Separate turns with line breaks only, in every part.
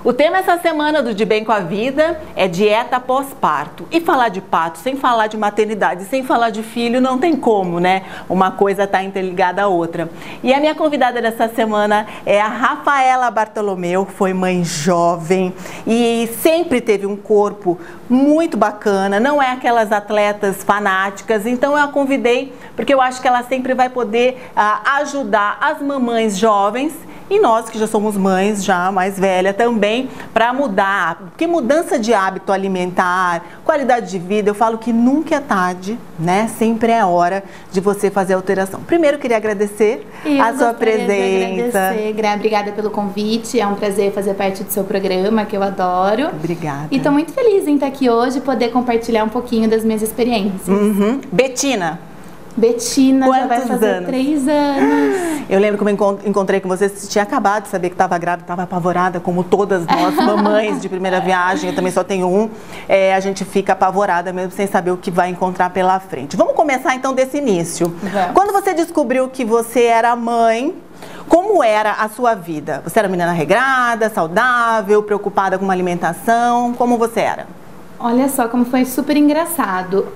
O tema essa semana do De Bem com a Vida é dieta pós-parto. E falar de parto sem falar de maternidade, sem falar de filho, não tem como, né? Uma coisa está interligada à outra. E a minha convidada dessa semana é a Rafaela Bartolomeu, foi mãe jovem e sempre teve um corpo muito bacana, não é aquelas atletas fanáticas, então eu a convidei porque eu acho que ela sempre vai poder ajudar as mamães jovens e nós que já somos mães, já mais velha também, para mudar, porque mudança de hábito alimentar, qualidade de vida, eu falo que nunca é tarde, né? Sempre é hora de você fazer a alteração. Primeiro, queria agradecer a sua presença.
Obrigada pelo convite, é um prazer fazer parte do seu programa, que eu adoro.
Obrigada.
E estou muito feliz em estar aqui hoje e poder compartilhar um pouquinho das minhas experiências.
Betina
já vai fazer
anos?
3 anos.
Eu lembro que eu encontrei com você tinha acabado de saber que estava grávida, estava apavorada, como todas nós, mamães de primeira viagem, eu também só tenho um. A gente fica apavorada mesmo sem saber o que vai encontrar pela frente. Vamos começar então desse início. Quando você descobriu que você era mãe, como era a sua vida? Você era menina regrada, saudável, preocupada com uma alimentação? Como você era?
Olha só como foi super engraçado.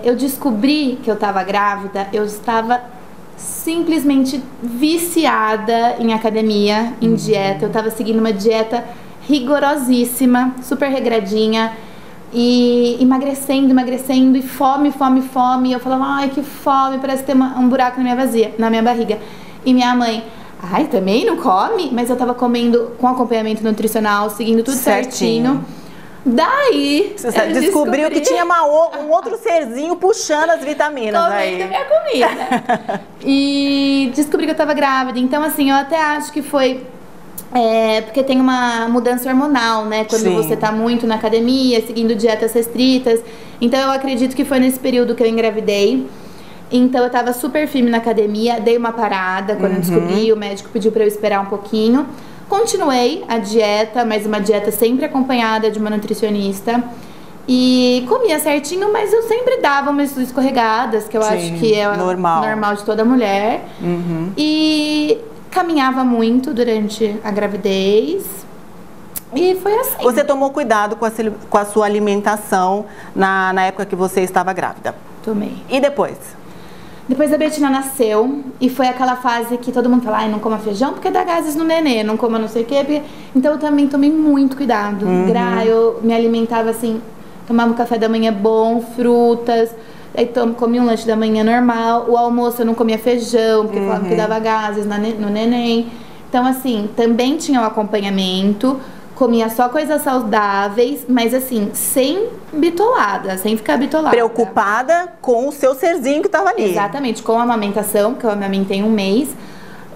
Eu descobri que eu estava grávida, eu estava simplesmente viciada em academia, em dieta. Eu estava seguindo uma dieta rigorosíssima, super regradinha, e emagrecendo, e fome. E eu falava, ai, que fome, parece ter um buraco na minha barriga. E minha mãe, ai, também não come? Mas eu tava comendo com acompanhamento nutricional, seguindo tudo certinho. Daí,
você descobriu que tinha um outro serzinho puxando as vitaminas aí.
Comendo a minha comida. E descobri que eu tava grávida. Então, assim, eu até acho que foi porque tem uma mudança hormonal, né? Quando você tá muito na academia, seguindo dietas restritas. Então, eu acredito que foi nesse período que eu engravidei. Então, eu tava super firme na academia, dei uma parada quando eu descobri. O médico pediu pra eu esperar um pouquinho. Continuei a dieta, mas uma dieta sempre acompanhada de uma nutricionista. E comia certinho, mas eu sempre dava umas escorregadas, que eu acho que é normal de toda mulher. E caminhava muito durante a gravidez. E foi assim.
Você tomou cuidado com a sua alimentação na época que você estava grávida?
Tomei.
E depois?
Depois a Betina nasceu e foi aquela fase que todo mundo fala, ai, não coma feijão porque dá gases no nenê, não coma não sei o quê. Porque... Então eu também tomei muito cuidado. Eu me alimentava assim, tomava um café da manhã bom, frutas, aí comia um lanche da manhã normal. O almoço eu não comia feijão, porque falavam que dava gases no neném. Então assim, também tinha o acompanhamento. Comia só coisas saudáveis, mas assim, sem bitolada, sem ficar bitolada.
Preocupada com o seu serzinho que estava ali.
Exatamente, com a amamentação, porque eu amamentei 1 mês.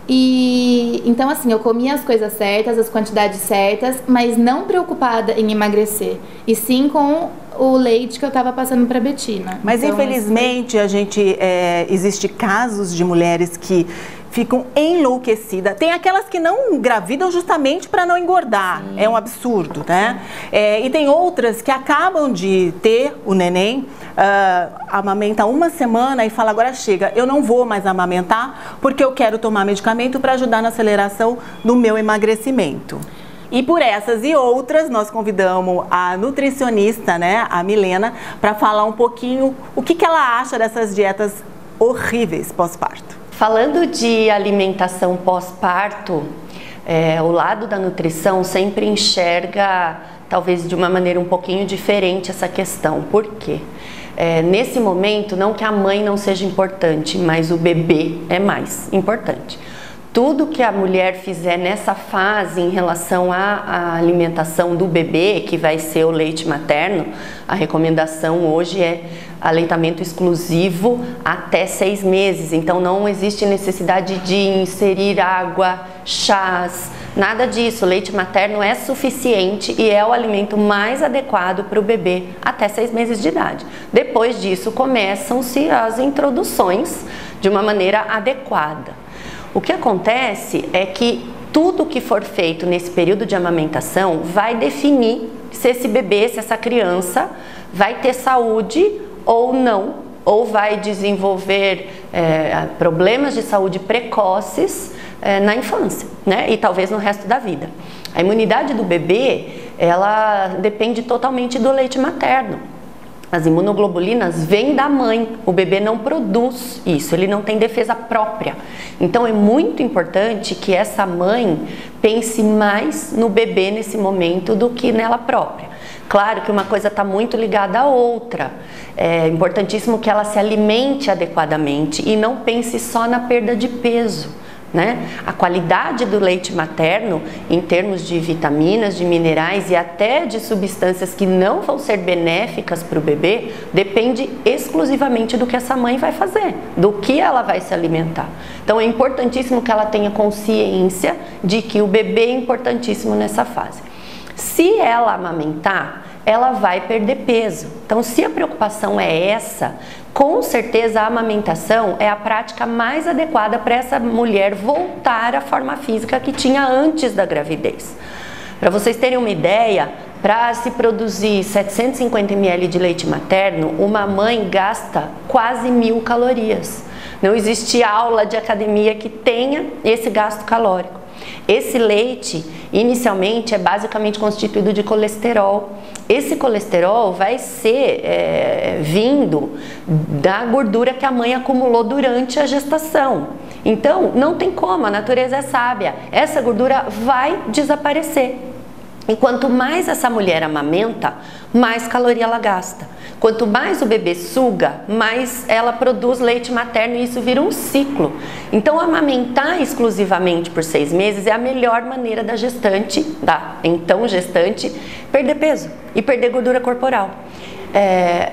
E então assim, eu comia as coisas certas, as quantidades certas, mas não preocupada em emagrecer. E sim com o leite que eu estava passando para Betina.
Mas então, infelizmente, existe casos de mulheres que ficam enlouquecidas. Tem aquelas que não engravidam justamente para não engordar. É um absurdo, né? E tem outras que acabam de ter o neném, amamenta 1 semana e fala, agora chega, eu não vou mais amamentar porque eu quero tomar medicamento para ajudar na aceleração do meu emagrecimento. E por essas e outras, nós convidamos a nutricionista, né, a Milena, para falar um pouquinho o que ela acha dessas dietas horríveis pós-parto.
Falando de alimentação pós-parto, o lado da nutrição sempre enxerga, talvez de uma maneira um pouquinho diferente, essa questão. Por quê? Nesse momento, não que a mãe não seja importante, mas o bebê é mais importante. Tudo que a mulher fizer nessa fase em relação à alimentação do bebê, que vai ser o leite materno, a recomendação hoje é aleitamento exclusivo até 6 meses. Então não existe necessidade de inserir água, chás, nada disso. O leite materno é suficiente e é o alimento mais adequado para o bebê até 6 meses de idade. Depois disso começam-se as introduções de uma maneira adequada. O que acontece é que tudo que for feito nesse período de amamentação vai definir se esse bebê, se essa criança vai ter saúde ou não, ou vai desenvolver problemas de saúde precoces na infância, né? E talvez no resto da vida. A imunidade do bebê, ela depende totalmente do leite materno. As imunoglobulinas vêm da mãe, o bebê não produz isso, ele não tem defesa própria. Então é muito importante que essa mãe pense mais no bebê nesse momento do que nela própria. Claro que uma coisa está muito ligada à outra. É importantíssimo que ela se alimente adequadamente e não pense só na perda de peso. Né? A qualidade do leite materno, em termos de vitaminas, de minerais e até de substâncias que não vão ser benéficas para o bebê, depende exclusivamente do que essa mãe vai fazer, do que ela vai se alimentar. Então é importantíssimo que ela tenha consciência de que o bebê é importantíssimo nessa fase. Se ela amamentar, ela vai perder peso. Então, se a preocupação é essa, com certeza a amamentação é a prática mais adequada para essa mulher voltar à forma física que tinha antes da gravidez. Para vocês terem uma ideia, para se produzir 750 ml de leite materno, uma mãe gasta quase 1000 calorias. Não existe aula de academia que tenha esse gasto calórico. Esse leite, inicialmente, é basicamente constituído de colesterol. Esse colesterol vai ser vindo da gordura que a mãe acumulou durante a gestação. Então, não tem como, a natureza é sábia. Essa gordura vai desaparecer. E quanto mais essa mulher amamenta, mais caloria ela gasta. Quanto mais o bebê suga, mais ela produz leite materno e isso vira um ciclo. Então, amamentar exclusivamente por 6 meses é a melhor maneira da gestante, perder peso e perder gordura corporal.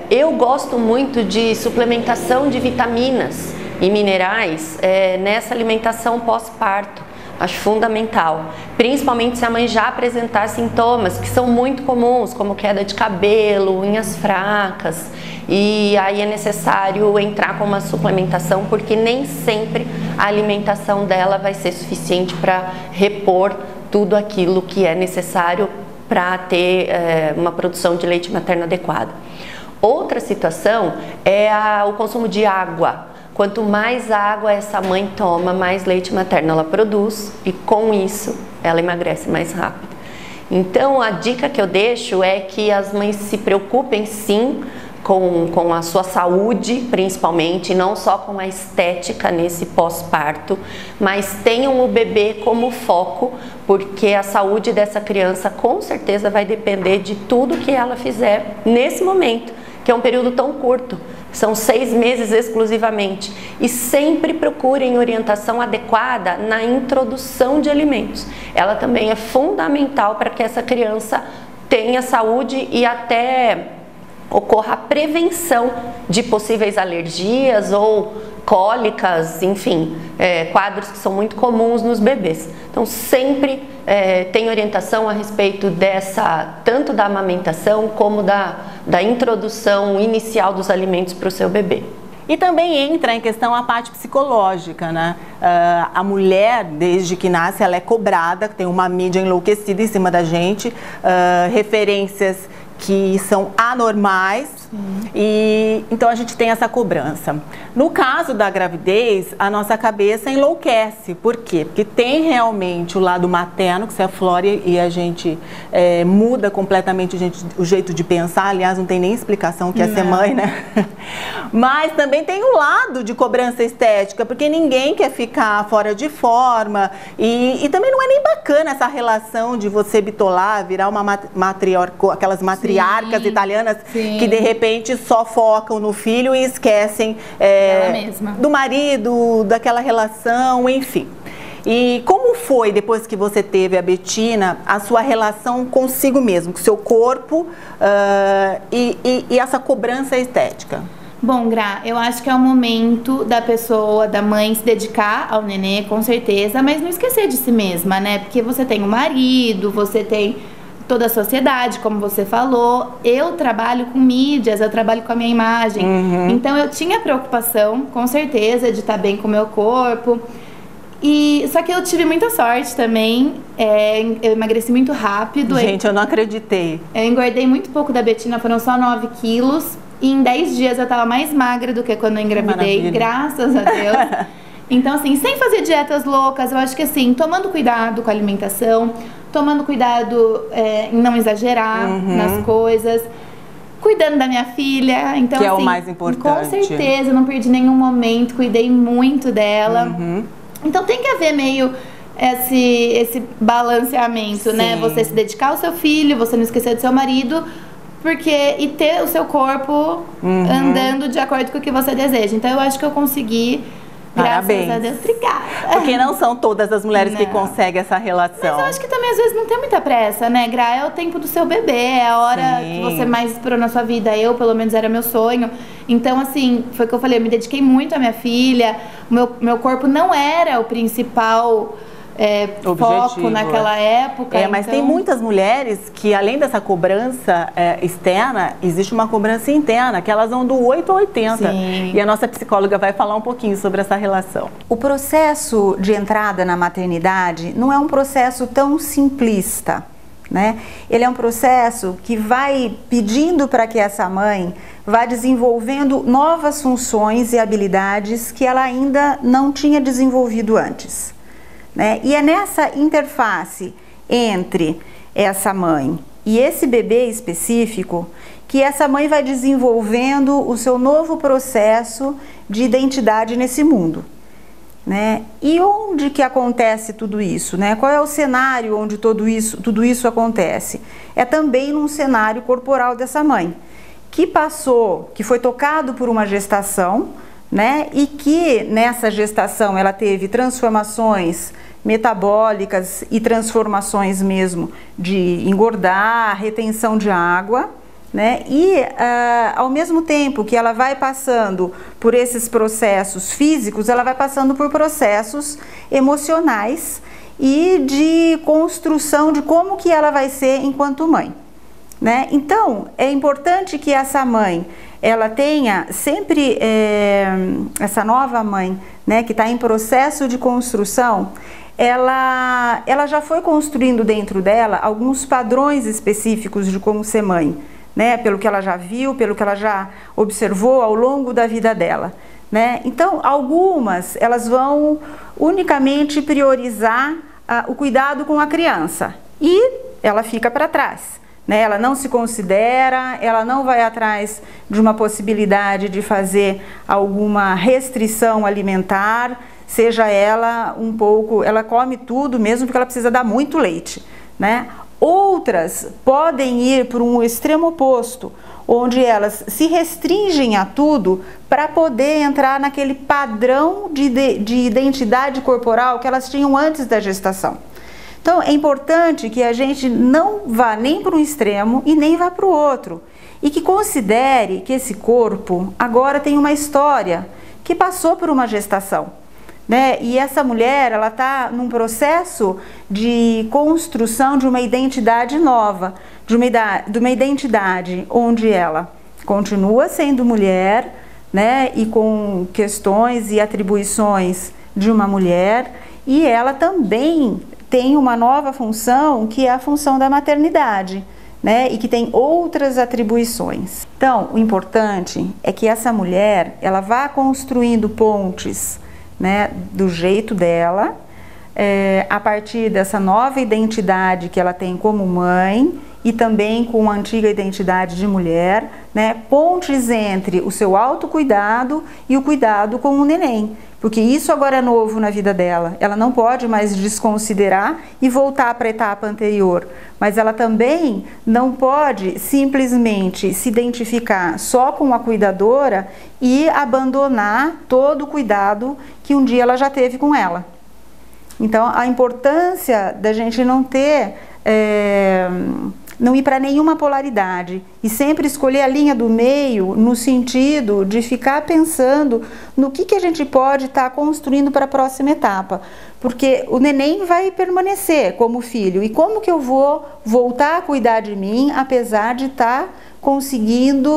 Eu gosto muito de suplementação de vitaminas e minerais nessa alimentação pós-parto. Acho fundamental, principalmente se a mãe já apresentar sintomas que são muito comuns, como queda de cabelo, unhas fracas, e aí é necessário entrar com uma suplementação, porque nem sempre a alimentação dela vai ser suficiente para repor tudo aquilo que é necessário para ter uma produção de leite materno adequada. Outra situação é o consumo de água. Quanto mais água essa mãe toma, mais leite materno ela produz e com isso ela emagrece mais rápido. Então a dica que eu deixo é que as mães se preocupem sim com a sua saúde, principalmente, não só com a estética nesse pós-parto, mas tenham o bebê como foco, porque a saúde dessa criança com certeza vai depender de tudo que ela fizer nesse momento, que é um período tão curto. São 6 meses exclusivamente. E sempre procurem orientação adequada na introdução de alimentos. Ela também é fundamental para que essa criança tenha saúde e até ocorra a prevenção de possíveis alergias ou cólicas, enfim, quadros que são muito comuns nos bebês. Então sempre tem orientação a respeito tanto da amamentação como da introdução inicial dos alimentos para o seu bebê.
E também entra em questão a parte psicológica, né? A mulher, desde que nasce, ela é cobrada, tem uma mídia enlouquecida em cima da gente, referências que são anormais. E então a gente tem essa cobrança. No caso da gravidez, a nossa cabeça enlouquece. Por quê? Porque tem realmente o lado materno que se aflora e a gente muda completamente o jeito de pensar. Aliás, não tem nem explicação o que é ser mãe, né? Mas também tem o lado de cobrança estética, porque ninguém quer ficar fora de forma. E também não é nem bacana essa relação de você bitolar, virar uma matriarca, aquelas matriarcas italianas que de repente só focam no filho e esquecem do marido, daquela relação, enfim. E como foi, depois que você teve a Bettina, a sua relação consigo mesmo, com o seu corpo e essa cobrança estética?
Bom, Gra, eu acho que é o momento da pessoa, da mãe, se dedicar ao nenê, com certeza, mas não esquecer de si mesma, né? Porque você tem o marido, você tem toda a sociedade, como você falou. Eu trabalho com mídias, eu trabalho com a minha imagem. Então eu tinha preocupação, com certeza, de estar bem com o meu corpo. Só que eu tive muita sorte também. Eu emagreci muito rápido.
Gente, eu não acreditei.
Eu engordei muito pouco da Bettina, foram só 9 quilos. E em 10 dias eu tava mais magra do que quando eu engravidei, graças a Deus. Então, assim, sem fazer dietas loucas, eu acho que assim, tomando cuidado com a alimentação, tomando cuidado em não exagerar nas coisas, cuidando da minha filha. Então,
que
assim,
é o mais importante.
Com certeza, não perdi nenhum momento, cuidei muito dela. Então tem que haver meio esse balanceamento, né? Você se dedicar ao seu filho, você não esquecer do seu marido, e ter o seu corpo andando de acordo com o que você deseja. Então eu acho que eu consegui.
Parabéns.
Graças a Deus, obrigada.
Porque não são todas as mulheres que conseguem essa relação.
Mas eu acho que também às vezes não tem muita pressa, né, Gra? É o tempo do seu bebê, é a hora que você mais esperou na sua vida. Eu, pelo menos, era meu sonho. Então, assim, foi o que eu falei, eu me dediquei muito à minha filha. Meu corpo não era o principal foco naquela época.
Mas tem muitas mulheres que, além dessa cobrança externa, existe uma cobrança interna, que elas vão do 8 ao 80.
Sim.
E a nossa psicóloga vai falar um pouquinho sobre essa relação.
O processo de entrada na maternidade não é um processo tão simplista, né? Ele é um processo que vai pedindo para que essa mãe vá desenvolvendo novas funções e habilidades que ela ainda não tinha desenvolvido antes. E é nessa interface entre essa mãe e esse bebê específico que essa mãe vai desenvolvendo o seu novo processo de identidade nesse mundo. E onde que acontece tudo isso? Qual é o cenário onde tudo isso acontece? É também num cenário corporal dessa mãe, que foi tocado por uma gestação, e que nessa gestação ela teve transformações metabólicas e transformações mesmo de engordar, retenção de água, ao mesmo tempo que ela vai passando por esses processos físicos, ela vai passando por processos emocionais e de construção de como que ela vai ser enquanto mãe. Então, é importante que essa mãe ela tenha sempre, essa nova mãe, que está em processo de construção, ela já foi construindo dentro dela alguns padrões específicos de como ser mãe, pelo que ela já viu, pelo que ela já observou ao longo da vida dela. Então, algumas elas vão unicamente priorizar o cuidado com a criança e ela fica para trás. Ela não se considera, ela não vai atrás de uma possibilidade de fazer alguma restrição alimentar, seja ela ela come tudo mesmo porque ela precisa dar muito leite. Outras podem ir para um extremo oposto, onde elas se restringem a tudo para poder entrar naquele padrão de identidade corporal que elas tinham antes da gestação. Então, é importante que a gente não vá nem para um extremo e nem vá para o outro. E que considere que esse corpo agora tem uma história que passou por uma gestação. E essa mulher, ela está num processo de construção de uma identidade nova, de uma identidade onde ela continua sendo mulher, e com questões e atribuições de uma mulher, e ela também tem uma nova função, que é a função da maternidade, e que tem outras atribuições. Então, o importante é que essa mulher, ela vá construindo pontes, do jeito dela, a partir dessa nova identidade que ela tem como mãe e também com a antiga identidade de mulher, pontes entre o seu autocuidado e o cuidado com o neném. Porque isso agora é novo na vida dela, ela não pode mais desconsiderar e voltar para a etapa anterior, mas ela também não pode simplesmente se identificar só com a cuidadora e abandonar todo o cuidado que um dia ela já teve com ela. Então, a importância da gente não ir para nenhuma polaridade e sempre escolher a linha do meio no sentido de ficar pensando no que a gente pode estar construindo para a próxima etapa, porque o neném vai permanecer como filho e como que eu vou voltar a cuidar de mim apesar de estar conseguindo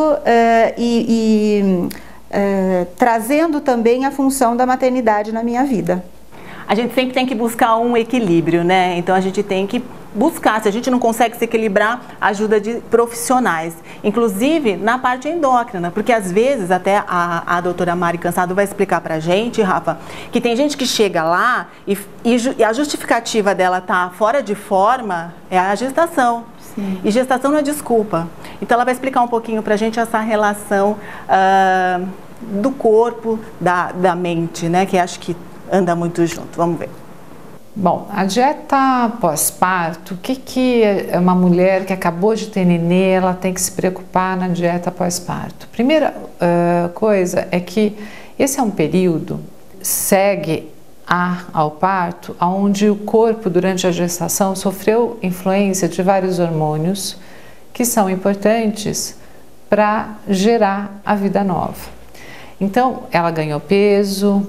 trazendo também a função da maternidade na minha vida.
A gente sempre tem que buscar um equilíbrio, Então a gente tem que buscar. Se a gente não consegue se equilibrar, ajuda de profissionais, inclusive na parte endócrina, porque às vezes até a doutora Mari Cansado vai explicar pra gente, Rafa, que tem gente que chega lá e a justificativa dela tá fora de forma é a gestação. Sim. E gestação não é desculpa. Então ela vai explicar um pouquinho pra gente essa relação do corpo, da mente, né, que acho que anda muito junto. Vamos ver.
Bom, a dieta pós-parto, o que uma mulher que acabou de ter nenê, ela tem que se preocupar na dieta pós-parto? Primeira coisa é que esse é um período, segue ao parto, onde o corpo durante a gestação sofreu influência de vários hormônios que são importantes para gerar a vida nova. Então, ela ganhou peso,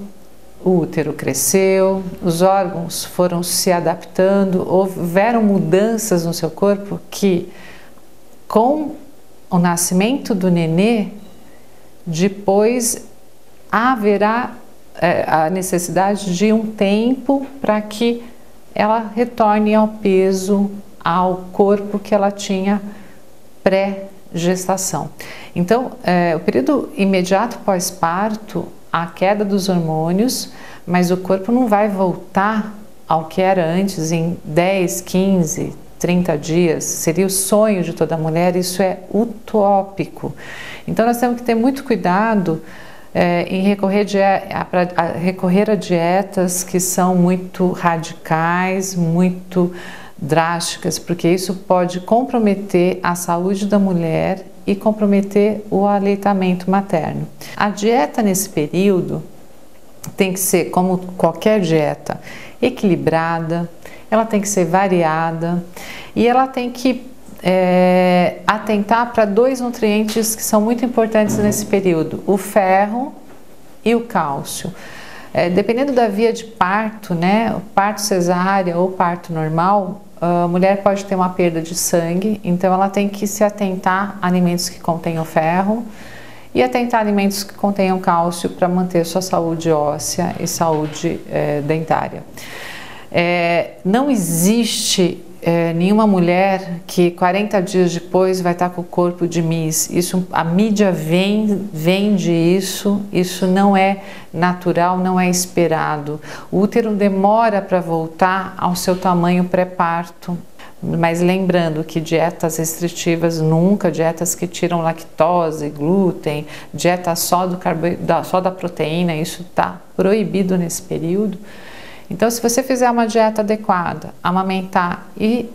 o útero cresceu, os órgãos foram se adaptando, houveram mudanças no seu corpo que, com o nascimento do nenê, depois haverá a necessidade de um tempo para que ela retorne ao peso, ao corpo que ela tinha pré-gestação. Então, o período imediato pós-parto, a queda dos hormônios, mas o corpo não vai voltar ao que era antes em 10, 15, 30 dias. Seria o sonho de toda mulher, isso é utópico. Então nós temos que ter muito cuidado em recorrer a dietas que são muito radicais, muito drásticas, porque isso pode comprometer a saúde da mulher e comprometer o aleitamento materno. A dieta nesse período tem que ser, como qualquer dieta, equilibrada, ela tem que ser variada e ela tem que atentar para 2 nutrientes que são muito importantes nesse período, o ferro e o cálcio. Dependendo da via de parto, né, o parto cesárea ou parto normal, a mulher pode ter uma perda de sangue, então ela tem que se atentar a alimentos que contenham ferro e atentar a alimentos que contenham cálcio para manter sua saúde óssea e saúde dentária. Não existe nenhuma mulher que 40 dias depois vai estar com o corpo de Miss. Isso, a mídia vende isso não é natural, não é esperado. O útero demora para voltar ao seu tamanho pré-parto. Mas lembrando que dietas restritivas nunca, dietas que tiram lactose, glúten, dieta só da proteína, isso está proibido nesse período. Então, se você fizer uma dieta adequada, amamentar e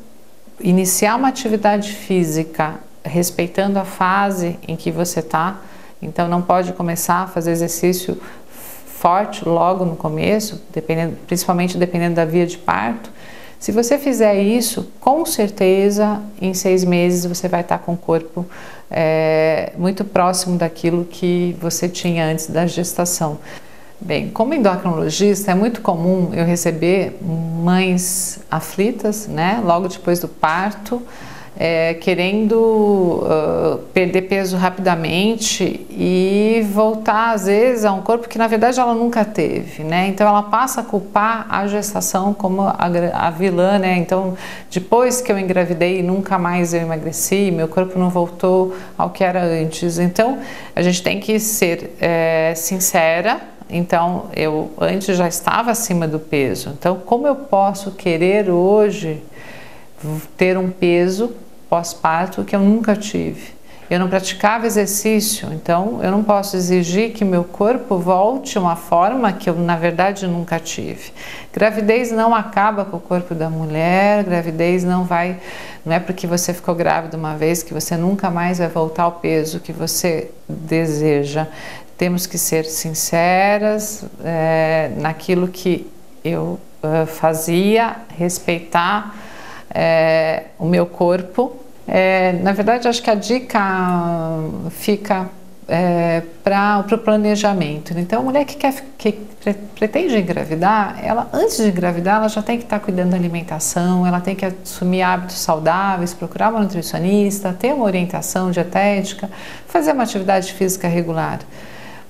iniciar uma atividade física respeitando a fase em que você está, então não pode começar a fazer exercício forte logo no começo, principalmente dependendo da via de parto. Se você fizer isso, com certeza em 6 meses você vai estar com o corpo muito próximo daquilo que você tinha antes da gestação. Bem, como endocrinologista, é muito comum eu receber mães aflitas, né, logo depois do parto, querendo perder peso rapidamente e voltar, às vezes, a um corpo que, na verdade, ela nunca teve, né? Então, ela passa a culpar a gestação como a vilã, né? Então, depois que eu engravidei, nunca mais eu emagreci, meu corpo não voltou ao que era antes. Então, a gente tem que ser sincera. Então, eu antes já estava acima do peso. Então, como eu posso querer hoje ter um peso pós-parto que eu nunca tive? Eu não praticava exercício, então eu não posso exigir que meu corpo volte a uma forma que eu, na verdade, nunca tive. Gravidez não acaba com o corpo da mulher, gravidez não é porque você ficou grávida uma vez que você nunca mais vai voltar ao peso que você deseja. Temos que ser sinceras naquilo que eu fazia, respeitar o meu corpo. Na verdade, acho que a dica fica para o planejamento. Então, a mulher que pretende engravidar, antes de engravidar, ela já tem que estar cuidando da alimentação, ela tem que assumir hábitos saudáveis, procurar uma nutricionista, ter uma orientação dietética, fazer uma atividade física regular.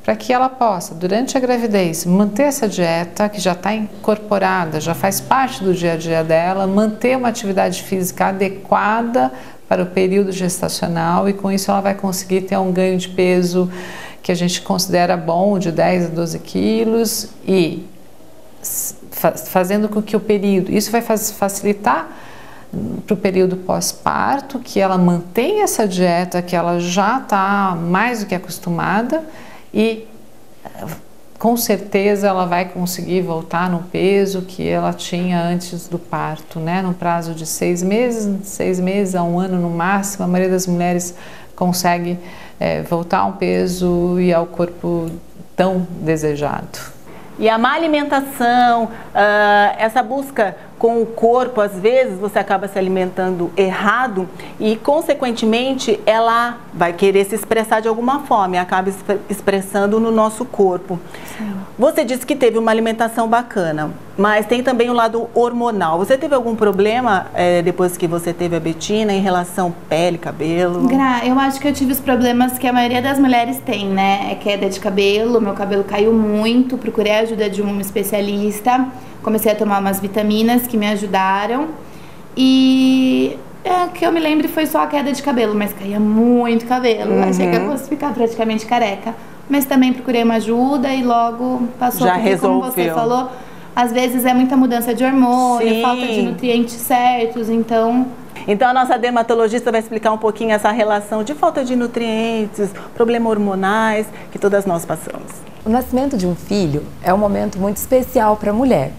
para que ela possa, durante a gravidez, manter essa dieta que já está incorporada, já faz parte do dia a dia dela, manter uma atividade física adequada para o período gestacional, e com isso ela vai conseguir ter um ganho de peso que a gente considera bom, de 10 a 12 quilos, e fazendo com que o período, isso vai facilitar para o período pós-parto, que ela mantenha essa dieta que ela já está mais do que acostumada, e com certeza ela vai conseguir voltar no peso que ela tinha antes do parto, né? No prazo de 6 meses a 1 ano no máximo, a maioria das mulheres consegue voltar a um peso e ao corpo tão desejado.
E a má alimentação, essa busca com o corpo, às vezes você acaba se alimentando errado e, consequentemente, ela vai querer se expressar de alguma forma e acaba expressando no nosso corpo. Sim. Você disse que teve uma alimentação bacana, mas tem também o lado hormonal. Você teve algum problema depois que você teve a Bettina em relação pele, cabelo?
Eu acho que eu tive os problemas que a maioria das mulheres tem, né? É queda de cabelo, meu cabelo caiu muito, procurei a ajuda de um especialista. Comecei a tomar umas vitaminas que me ajudaram e que eu me lembro foi só a queda de cabelo, mas caía muito cabelo. Achei que eu fosse ficar praticamente careca, mas também procurei uma ajuda e logo passou.
Já
porque,
resolveu.
como você falou, às vezes é muita mudança de hormônio,
Sim.
falta de nutrientes certos, então
a nossa dermatologista vai explicar um pouquinho essa relação de falta de nutrientes, problemas hormonais que todas nós passamos.
O nascimento de um filho é um momento muito especial para a mulher.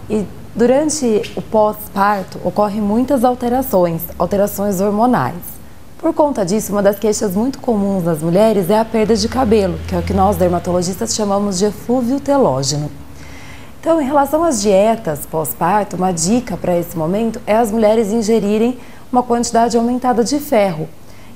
E durante o pós-parto ocorrem muitas alterações hormonais. Por conta disso, uma das queixas muito comuns nas mulheres é a perda de cabelo, que é o que nós dermatologistas chamamos de eflúvio telógeno. Então, em relação às dietas pós-parto, uma dica para esse momento é as mulheres ingerirem uma quantidade aumentada de ferro.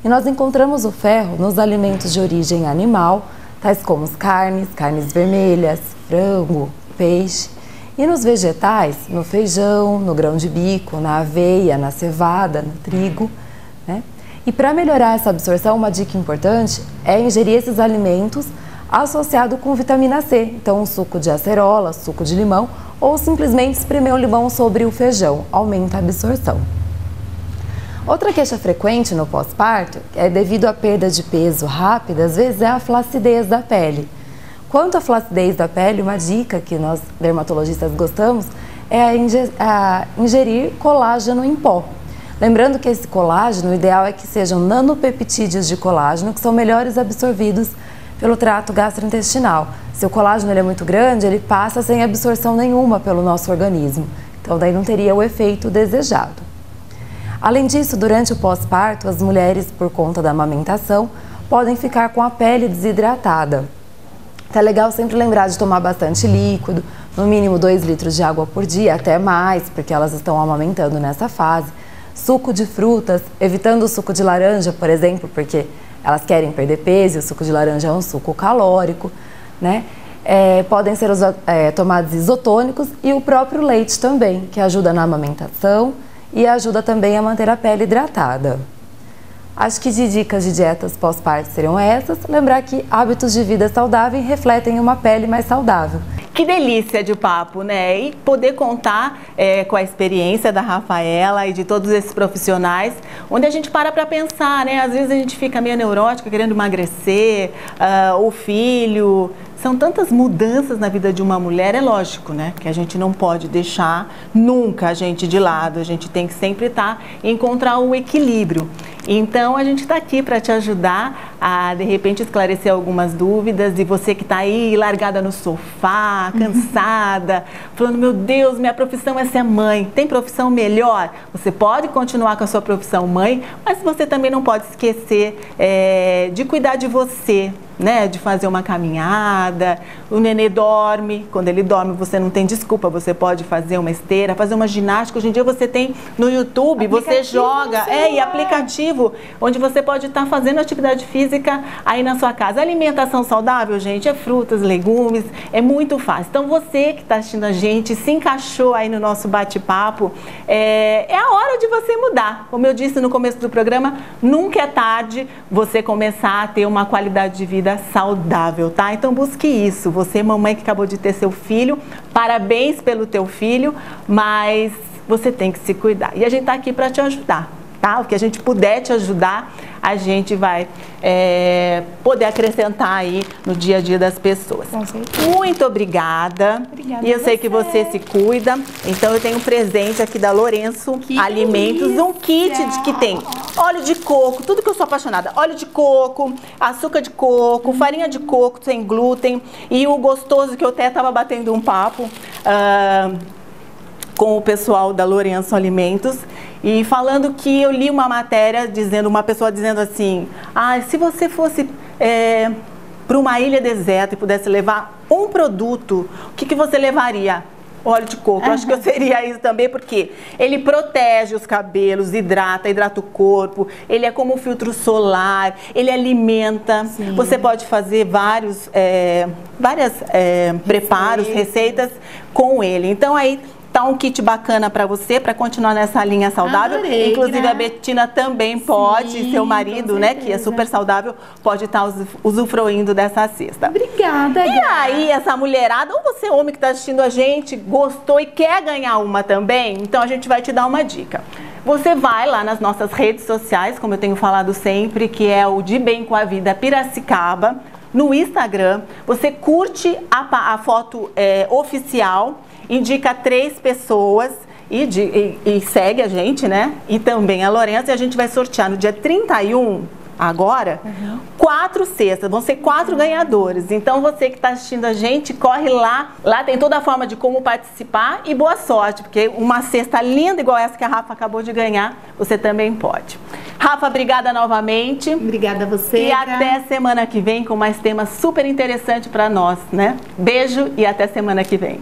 E nós encontramos o ferro nos alimentos de origem animal, tais como carnes vermelhas, frango, peixe. E nos vegetais, no feijão, no grão de bico, na aveia, na cevada, no trigo, né? E para melhorar essa absorção, uma dica importante é ingerir esses alimentos associado com vitamina C. Então, um suco de acerola, suco de limão, ou simplesmente espremer o limão sobre o feijão, aumenta a absorção. Outra queixa frequente no pós-parto é devido à perda de peso rápida, às vezes é a flacidez da pele. Quanto à flacidez da pele, uma dica que nós dermatologistas gostamos é a ingerir colágeno em pó. Lembrando que esse colágeno, o ideal é que sejam nanopeptídeos de colágeno, que são melhores absorvidos pelo trato gastrointestinal. Se o colágeno é muito grande, ele passa sem absorção nenhuma pelo nosso organismo. Então, daí não teria o efeito desejado. Além disso, durante o pós-parto, as mulheres, por conta da amamentação, podem ficar com a pele desidratada. Então é legal sempre lembrar de tomar bastante líquido, no mínimo 2 litros de água por dia, até mais, porque elas estão amamentando nessa fase. Suco de frutas, evitando o suco de laranja, por exemplo, porque elas querem perder peso, o suco de laranja é um suco calórico, né? Podem ser tomados isotônicos e o próprio leite também, que ajuda na amamentação e ajuda também a manter a pele hidratada. Acho que de dicas de dietas pós-parto seriam essas. Lembrar que hábitos de vida saudável refletem uma pele mais saudável.
Que delícia de papo, né? E poder contar com a experiência da Rafaela e de todos esses profissionais, onde a gente para pensar, né? Às vezes a gente fica meio neurótica, querendo emagrecer, o filho. São tantas mudanças na vida de uma mulher, é lógico, né? Que a gente não pode deixar nunca a gente de lado, a gente tem que sempre encontrar o equilíbrio. Então a gente está aqui para te ajudar a, de repente, esclarecer algumas dúvidas. E você que está aí largada no sofá, cansada, falando, meu Deus, minha profissão é ser mãe, tem profissão melhor? Você pode continuar com a sua profissão mãe, mas você também não pode esquecer de cuidar de você, né, de fazer uma caminhada. O nenê dorme, quando ele dorme você não tem desculpa, você pode fazer uma esteira, fazer uma ginástica. Hoje em dia você tem no YouTube, você joga, e aplicativo, onde você pode estar fazendo atividade física aí na sua casa. Alimentação saudável, gente, é frutas, legumes, é muito fácil. Então você que está assistindo a gente, se encaixou aí no nosso bate-papo, é a hora de você mudar. Como eu disse no começo do programa, nunca é tarde você começar a ter uma qualidade de vida vida saudável, tá? Então busque isso. Você, mamãe que acabou de ter seu filho, parabéns pelo teu filho, mas você tem que se cuidar. E a gente tá aqui para te ajudar, tá? O que a gente puder te ajudar, a gente vai poder acrescentar aí no dia a dia das pessoas. Muito obrigada.
Obrigada
e eu sei
a
que
você.
você se cuida. Então eu tenho um presente aqui da Lourenço Alimentos, um kit que tem óleo de coco, tudo que eu sou apaixonada. Óleo de coco, açúcar de coco, farinha de coco sem glúten e o gostoso que eu até estava batendo um papo com o pessoal da Lourenço Alimentos e falando que eu li uma matéria dizendo, uma pessoa dizendo assim, se você fosse para uma ilha deserta e pudesse levar um produto, o que você levaria? Óleo de coco. Eu acho que eu seria isso também, porque ele protege os cabelos, hidrata o corpo, ele é como um filtro solar, ele alimenta. Sim. Você pode fazer vários preparos, receitas com ele. Então aí tá um kit bacana para você, para continuar nessa linha saudável.
Adorei,
inclusive a Betina também pode, e seu marido, né, que é super saudável, pode estar usufruindo dessa cesta.
Obrigada,
E aí, essa mulherada, ou você homem que está assistindo a gente, gostou e quer ganhar uma também, então a gente vai te dar uma dica. Você vai lá nas nossas redes sociais, como eu tenho falado sempre, que é o De Bem com a Vida Piracicaba, no Instagram, você curte a foto oficial, indica 3 pessoas e segue a gente, né? E também a Lourenço, e a gente vai sortear no dia 31, agora, 4 cestas, vão ser 4 ganhadores. Então você que está assistindo a gente, corre lá. Lá tem toda a forma de como participar e boa sorte, porque uma cesta linda igual essa que a Rafa acabou de ganhar, você também pode. Rafa, obrigada novamente.
Obrigada a você.
E até semana que vem com mais temas super interessantes para nós, né? Beijo e até semana que vem.